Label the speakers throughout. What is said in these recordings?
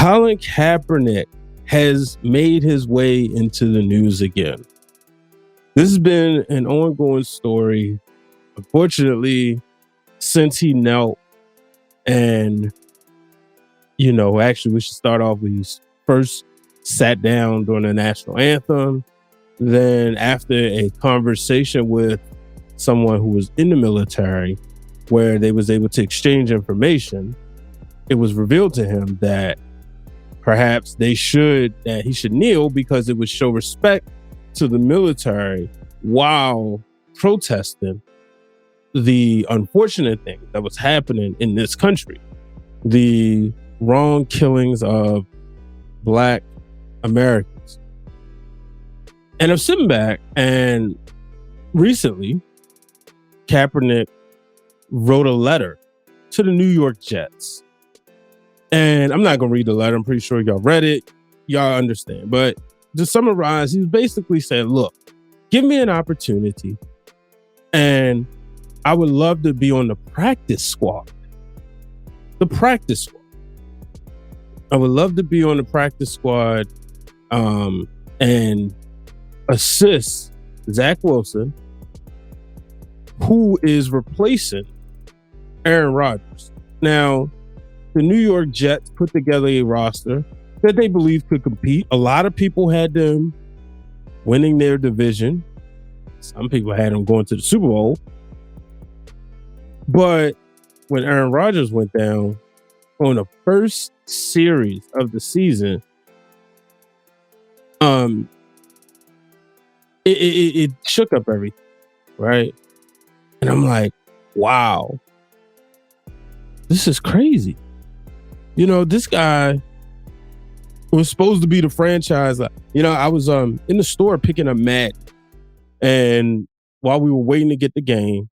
Speaker 1: Colin Kaepernick has made his way into the news again. This has been an ongoing story, unfortunately, since he knelt. And, actually, we should start off with he first sat down during the national anthem. Then, after a conversation with someone who was in the military, where they was able to exchange information, it was revealed to him that perhaps he should kneel because it would show respect to the military while protesting the unfortunate thing that was happening in this country, the wrong killings of Black Americans. And I'm sitting back, and recently Kaepernick wrote a letter to the New York Jets. And I'm not going to read the letter. I'm pretty sure y'all read it. Y'all understand. But to summarize, he was basically saying, look, give me an opportunity and I would love to be on the practice squad. The practice squad. I would love to be on the practice squad and assist Zach Wilson, who is replacing Aaron Rodgers. Now, the New York Jets put together a roster that they believe could compete. A lot of people had them winning their division. Some people had them going to the Super Bowl. But when Aaron Rodgers went down on the first series of the season, it shook up everything, right? And I'm like, wow, this is crazy. This guy was supposed to be the franchise. I was in the store picking up Madden, and while we were waiting to get the game,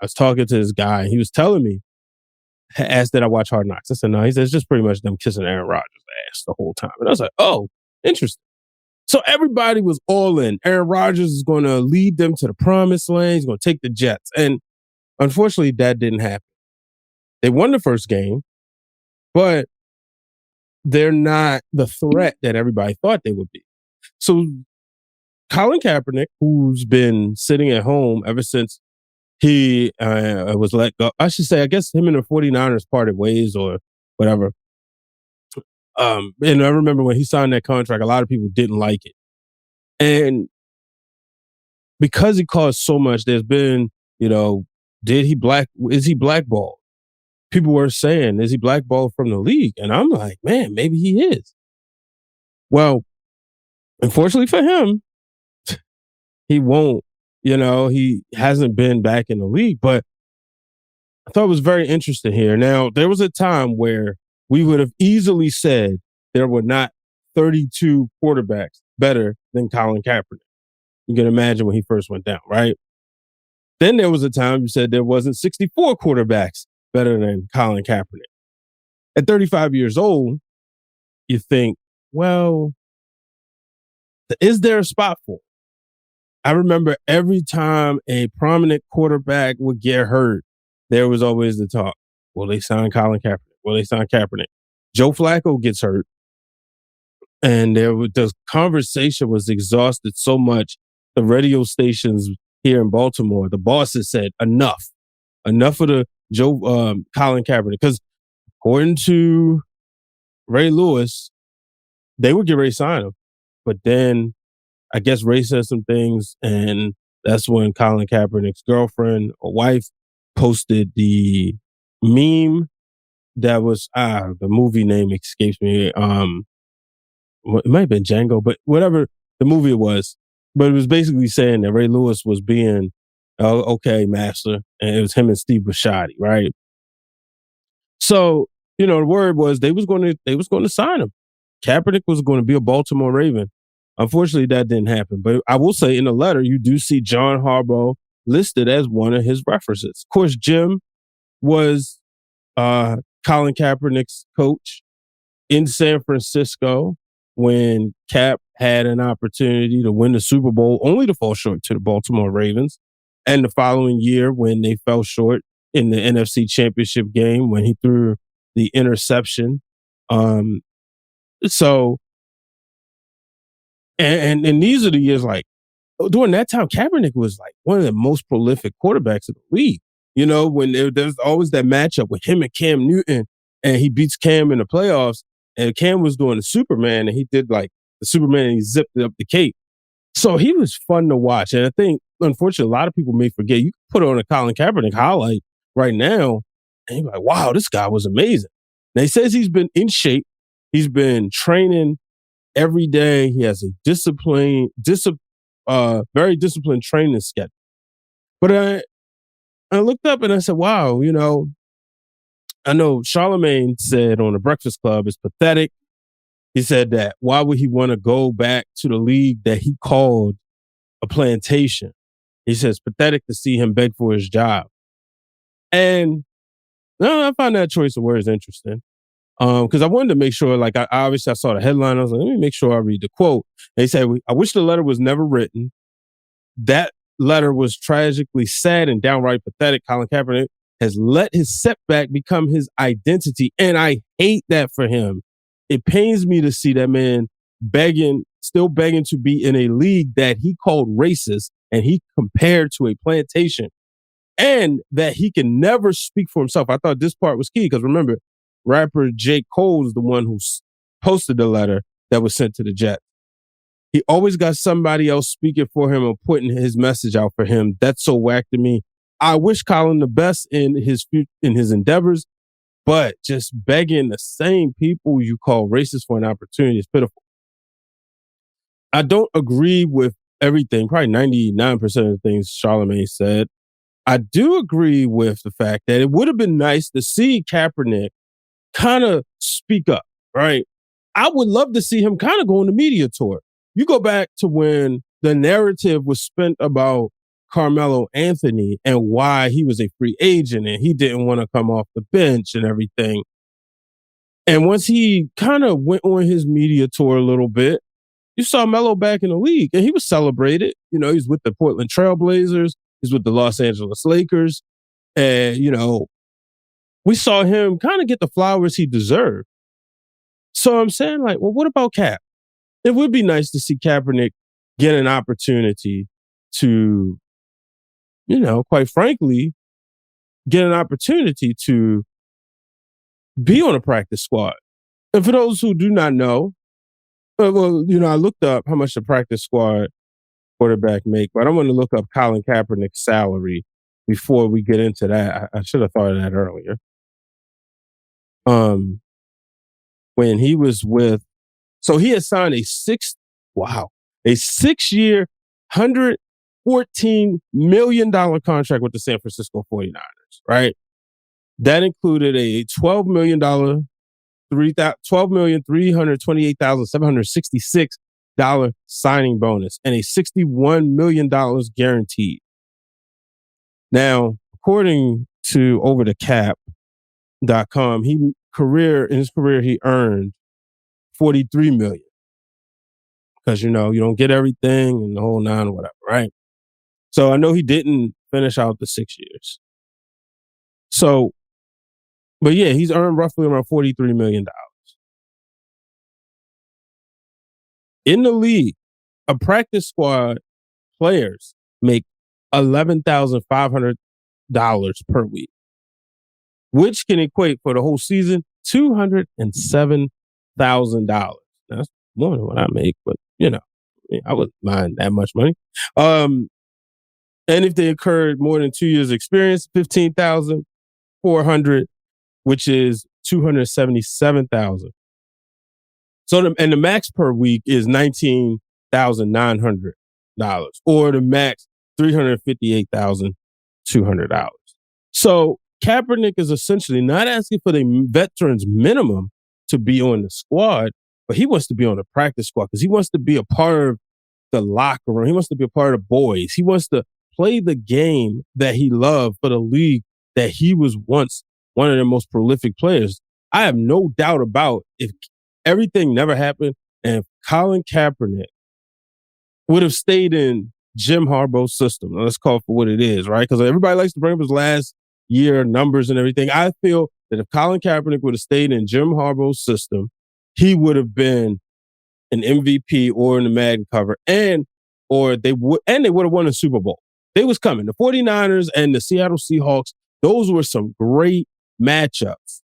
Speaker 1: I was talking to this guy, and he was telling me, asked that I watch Hard Knocks. I said, no. He said, it's just pretty much them kissing Aaron Rodgers' ass the whole time. And I was like, oh, interesting. So everybody was all in. Aaron Rodgers is going to lead them to the promised land. He's going to take the Jets. And unfortunately, that didn't happen. They won the first game, but they're not the threat that everybody thought they would be. So Colin Kaepernick, who's been sitting at home ever since he was let go, I should say, I guess him and the 49ers parted ways or whatever. And I remember when he signed that contract, a lot of people didn't like it. And because he caused so much, there's been, is he blackballed? People were saying, is he blackballed from the league? And I'm like, man, maybe he is. Well, unfortunately for him, he won't, he hasn't been back in the league. But I thought it was very interesting here. Now, there was a time where we would have easily said there were not 32 quarterbacks better than Colin Kaepernick. You can imagine when he first went down, right? Then there was a time you said there wasn't 64 quarterbacks better than Colin Kaepernick. At 35 years old, you think, well, is there a spot for him? I remember every time a prominent quarterback would get hurt, there was always the talk, will they sign Colin Kaepernick? Will they sign Kaepernick? Joe Flacco gets hurt. And the conversation was exhausted so much, the radio stations here in Baltimore, the bosses said, enough of the Colin Kaepernick. Because according to Ray Lewis, they would get ready to sign him. But then I guess Ray said some things, and that's when Colin Kaepernick's girlfriend or wife posted the meme that was, the movie name escapes me. It might have been Django, but whatever the movie it was. But it was basically saying that Ray Lewis was being, okay, master. And it was him and Steve Bisciotti, right? So, the word was they was going to sign him. Kaepernick was going to be a Baltimore Raven. Unfortunately, that didn't happen. But I will say in the letter, you do see John Harbaugh listed as one of his references. Of course, Jim was Colin Kaepernick's coach in San Francisco when Cap had an opportunity to win the Super Bowl, only to fall short to the Baltimore Ravens. And the following year, when they fell short in the NFC Championship game, when he threw the interception So, and these are the years like during that time, Kaepernick was like one of the most prolific quarterbacks of the league. You know, when there's always that matchup with him and Cam Newton, and he beats Cam in the playoffs, and Cam was doing the Superman, and he did like the Superman, and he zipped up the cape. So he was fun to watch. And I think, unfortunately, a lot of people may forget. You can put on a Colin Kaepernick highlight right now, and you're like, wow, this guy was amazing. Now, he says he's been in shape. He's been training every day. He has a very disciplined training schedule. But I looked up and I said, wow, you know, I know Charlemagne said on the Breakfast Club, it's pathetic. He said that why would he want to go back to the league that he called a plantation? He says, pathetic to see him beg for his job. And I find that choice of words interesting. Because I wanted to make sure, like, I obviously I saw the headline. I was like, let me make sure I read the quote. They say, I wish the letter was never written. That letter was tragically sad and downright pathetic. Colin Kaepernick has let his setback become his identity. And I hate that for him. It pains me to see that man still begging to be in a league that he called racist and he compared to a plantation, and that he can never speak for himself. I thought this part was key because remember, rapper J. Cole is the one who posted the letter that was sent to the Jets. He always got somebody else speaking for him or putting his message out for him. That's so whack to me. I wish Colin the best in his endeavors, but just begging the same people you call racist for an opportunity is pitiful. I don't agree with everything, probably 99% of the things Charlemagne said. I do agree with the fact that it would have been nice to see Kaepernick kind of speak up, right? I would love to see him kind of go on the media tour. You go back to when the narrative was spent about Carmelo Anthony and why he was a free agent and he didn't want to come off the bench and everything. And once he kind of went on his media tour a little bit, you saw Melo back in the league and he was celebrated. You know, he's with the Portland Trailblazers. He's with the Los Angeles Lakers. And, you know, we saw him kind of get the flowers he deserved. So I'm saying, like, well, what about Cap? It would be nice to see Kaepernick get an opportunity to, you know, quite frankly, get an opportunity to be on a practice squad. And for those who do not know, well, you know, I looked up how much the practice squad quarterback make, but I want to look up Colin Kaepernick's salary before we get into that. I should have thought of that earlier. When he was with, so he had signed a 6-year, $114 million contract with the San Francisco 49ers, right? That included a $12,328,766 signing bonus and a $61 million guaranteed. Now, according to overthecap.com, in his career, he earned $43 million. Because, you know, you don't get everything and the whole nine or whatever, right? So I know he didn't finish out the 6 years. So, but yeah, he's earned roughly around $43 million. In the league, a practice squad players make $11,500 per week, which can equate for the whole season $207,000. That's more than what I make, but you know, I wouldn't mind that much money. And if they incurred more than 2 years experience, $15,400, which is $277,000. So the max per week is $19,900, or the max $358,200. So Kaepernick is essentially not asking for the veterans minimum to be on the squad, but he wants to be on the practice squad because he wants to be a part of the locker room. He wants to be a part of boys. He wants to play the game that he loved for the league that he was once one of their most prolific players. I have no doubt about if everything never happened and if Colin Kaepernick would have stayed in Jim Harbaugh's system. Let's call it for what it is, right? Because everybody likes to bring up his last year numbers and everything. I feel that if Colin Kaepernick would have stayed in Jim Harbaugh's system he would have been an MVP or in the Madden cover, or they would have won a Super Bowl. They was coming. The 49ers and the Seattle Seahawks, those were some great matchups.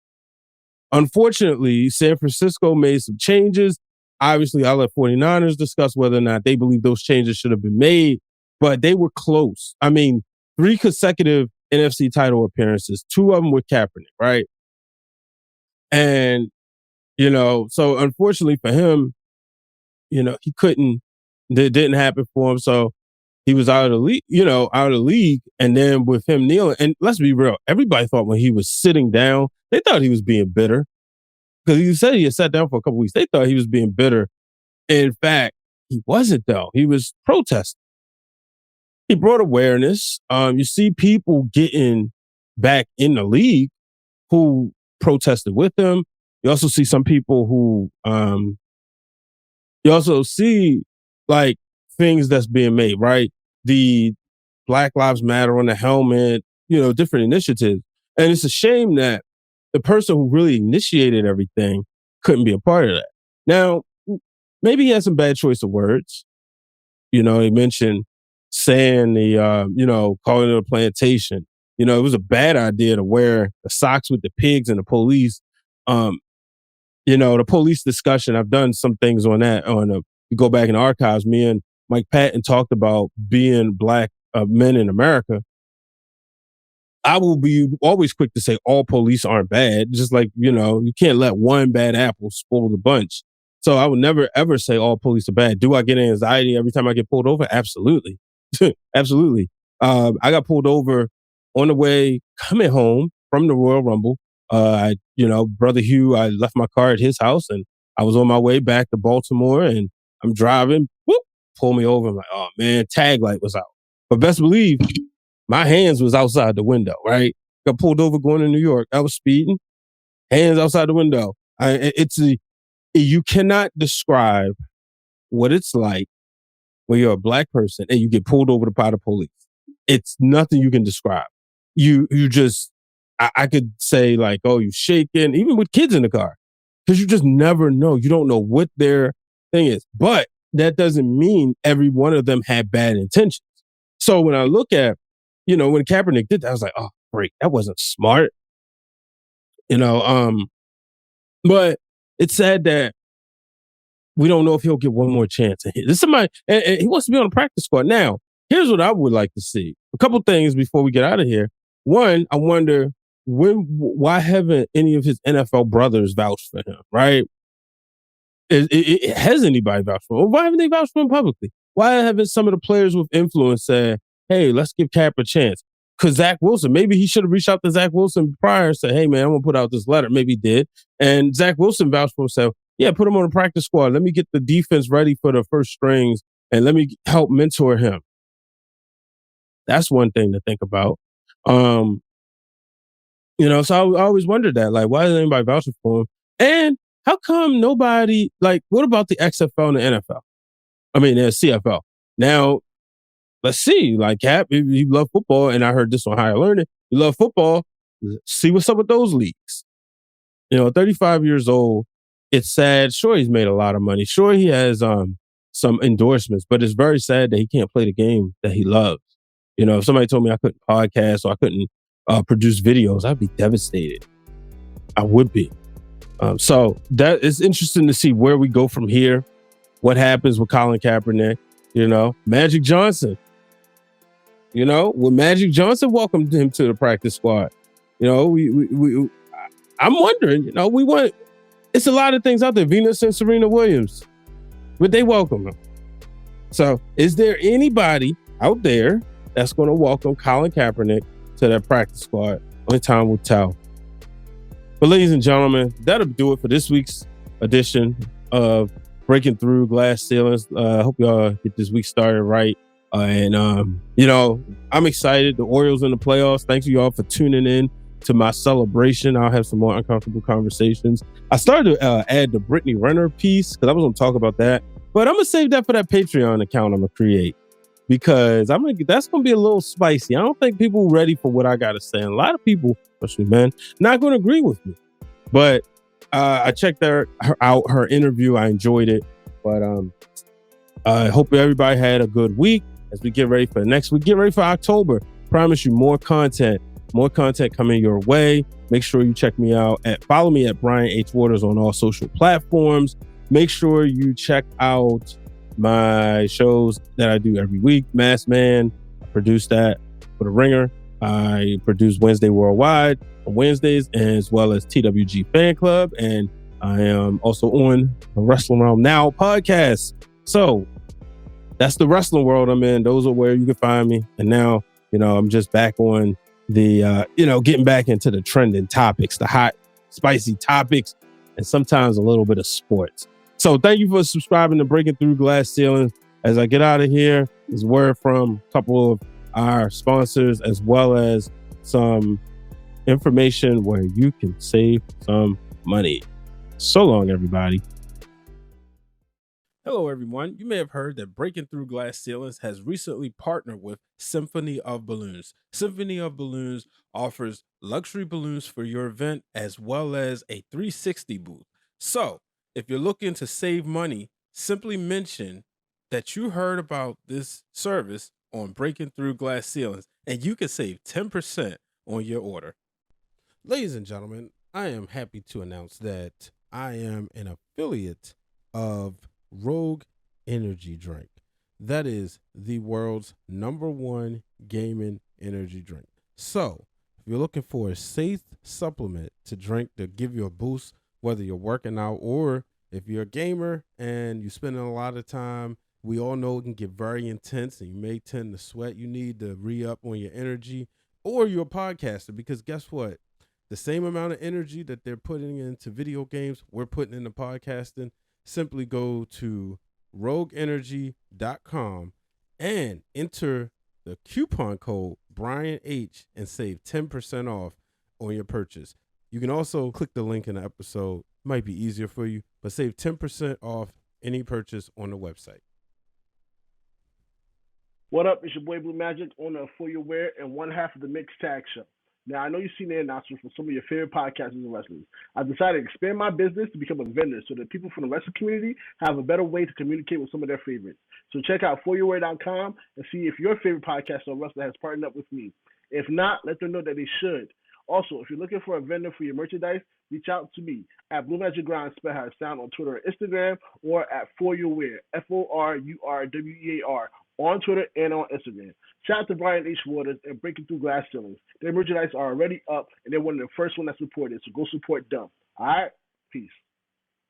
Speaker 1: Unfortunately, San Francisco made some changes. Obviously, I'll let 49ers discuss whether or not they believe those changes should have been made, but they were close. I mean, 3 consecutive NFC title appearances, 2 of them with Kaepernick, right? And, so unfortunately for him, he couldn't, it didn't happen for him. So he was out of the league, out of the league. And then with him kneeling, and let's be real, everybody thought when he was sitting down, they thought he was being bitter because he said he had sat down for a couple weeks. They thought he was being bitter. In fact, he wasn't though. He was protesting. He brought awareness. You see people getting back in the league who protested with him. You also see some people who, you also see like things that's being made, right? The Black Lives Matter on the helmet, different initiatives. And it's a shame that the person who really initiated everything couldn't be a part of that. Now, maybe he had some bad choice of words. He mentioned saying calling it a plantation. It was a bad idea to wear the socks with the pigs and the police. The police discussion, I've done some things on that. You go back in the archives, me and Mike Patton talked about being Black men in America. I will be always quick to say all police aren't bad. Just like, you can't let one bad apple spoil the bunch. So I would never, ever say all police are bad. Do I get anxiety every time I get pulled over? Absolutely. Absolutely. I got pulled over on the way coming home from the Royal Rumble. Brother Hugh, I left my car at his house and I was on my way back to Baltimore and I'm driving, whoop, pull me over. I'm like, oh man, tag light was out. But best believe my hands was outside the window, right? Got pulled over going to New York. I was speeding, hands outside the window. You cannot describe what it's like when you're a Black person and you get pulled over by the police. It's nothing you can describe. You just, I could say like, oh, you shaking, even with kids in the car, because you just never know. You don't know what their thing is. But that doesn't mean every one of them had bad intentions. So when I look at, when Kaepernick did that, I was like, oh, great, that wasn't smart. But it's sad that we don't know if he'll get one more chance. This somebody, and he wants to be on the practice squad. Now, here's what I would like to see. A couple things before we get out of here. One, I wonder why haven't any of his NFL brothers vouched for him, right? Has anybody vouched for him? Why haven't they vouched for him publicly? Why haven't some of the players with influence said, hey, let's give Cap a chance? Because Zach Wilson, maybe he should have reached out to Zach Wilson prior and said, hey, man, I'm going to put out this letter. Maybe he did. And Zach Wilson vouched for himself. Yeah, put him on the practice squad. Let me get the defense ready for the first strings and let me help mentor him. That's one thing to think about. So I always wondered that, like, why isn't anybody vouching for him? And how come nobody, like, what about the XFL and the NFL? I mean, the CFL. Now, let's see, like, Cap, you love football, and I heard this on How I Learned It. You love football, see what's up with those leagues. 35 years old, it's sad. Sure, he's made a lot of money. Sure, he has some endorsements, but it's very sad that he can't play the game that he loves. If somebody told me I couldn't podcast or I couldn't produce videos, I'd be devastated. I would be. So that is interesting to see where we go from here. What happens with Colin Kaepernick? Magic Johnson. When Magic Johnson welcomed him to the practice squad, I'm wondering. It's a lot of things out there. Venus and Serena Williams, would they welcome him? So, is there anybody out there that's going to welcome Colin Kaepernick to that practice squad? Only time will tell. But ladies and gentlemen, that'll do it for this week's edition of Breaking Through Glass Ceilings. I hope y'all get this week started right. I'm excited. The Orioles in the playoffs. Thanks to y'all for tuning in to my celebration. I'll have some more uncomfortable conversations. I started to add the Brittany Renner piece because I was going to talk about that. But I'm going to save that for that Patreon account I'm going to create. Because that's going to be a little spicy. I don't think people are ready for what I got to say. And a lot of people, especially men, not going to agree with me. But I checked her out, her interview. I enjoyed it, but I hope everybody had a good week as we get ready for next week. Get ready for October. Promise you more content coming your way. Make sure you check me out follow me at Brian H. Waters on all social platforms. Make sure you check out my shows that I do every week. Masked Man, I produce that for The Ringer. I produce Wednesday Worldwide on Wednesdays, as well as TWG Fan Club. And I am also on the Wrestling Realm Now podcast. So that's the wrestling world I'm in. Those are where you can find me. And now, I'm just back on the, getting back into the trending topics, the hot, spicy topics, and sometimes a little bit of sports. So thank you for subscribing to Breaking Through Glass Ceilings. As I get out of here, there's word from a couple of our sponsors, as well as some information where you can save some money. So long, everybody. Hello, everyone. You may have heard that Breaking Through Glass Ceilings has recently partnered with Symphony of Balloons. Symphony of Balloons offers luxury balloons for your event, as well as a 360 booth. So, if you're looking to save money, simply mention that you heard about this service on Breaking Through Glass Ceilings, and you can save 10% on your order. Ladies and gentlemen, I am happy to announce that I am an affiliate of Rogue Energy Drink. That is the world's #1 gaming energy drink. So, if you're looking for a safe supplement to drink to give you a boost, whether you're working out or if you're a gamer and you're spending a lot of time, we all know it can get very intense and you may tend to sweat. You need to re-up on your energy, or you're a podcaster, because guess what? The same amount of energy that they're putting into video games, we're putting into podcasting. Simply go to rogueenergy.com and enter the coupon code BrianH and save 10% off on your purchase. You can also click the link in the episode. It might be easier for you, but save 10% off any purchase on the website.
Speaker 2: What up? It's your boy Blue Magic, owner of For Your Wear and one half of the Mixed Tag Show. Now, I know you've seen the announcements from some of your favorite podcasters and wrestlers. I've decided to expand my business to become a vendor so that people from the wrestling community have a better way to communicate with some of their favorites. So check out foryourwear.com and see if your favorite podcaster or wrestler has partnered up with me. If not, let them know that they should. Also, if you're looking for a vendor for your merchandise, reach out to me at Blue Magic Grind, spell how it sound, on Twitter or Instagram, or at For Your Wear, FORURWEAR, on Twitter and on Instagram. Shout out to Brian H. Waters and Breaking Through Glass Ceilings. Their merchandise are already up, and they're one of the first ones that's reported, so go support them. All right? Peace.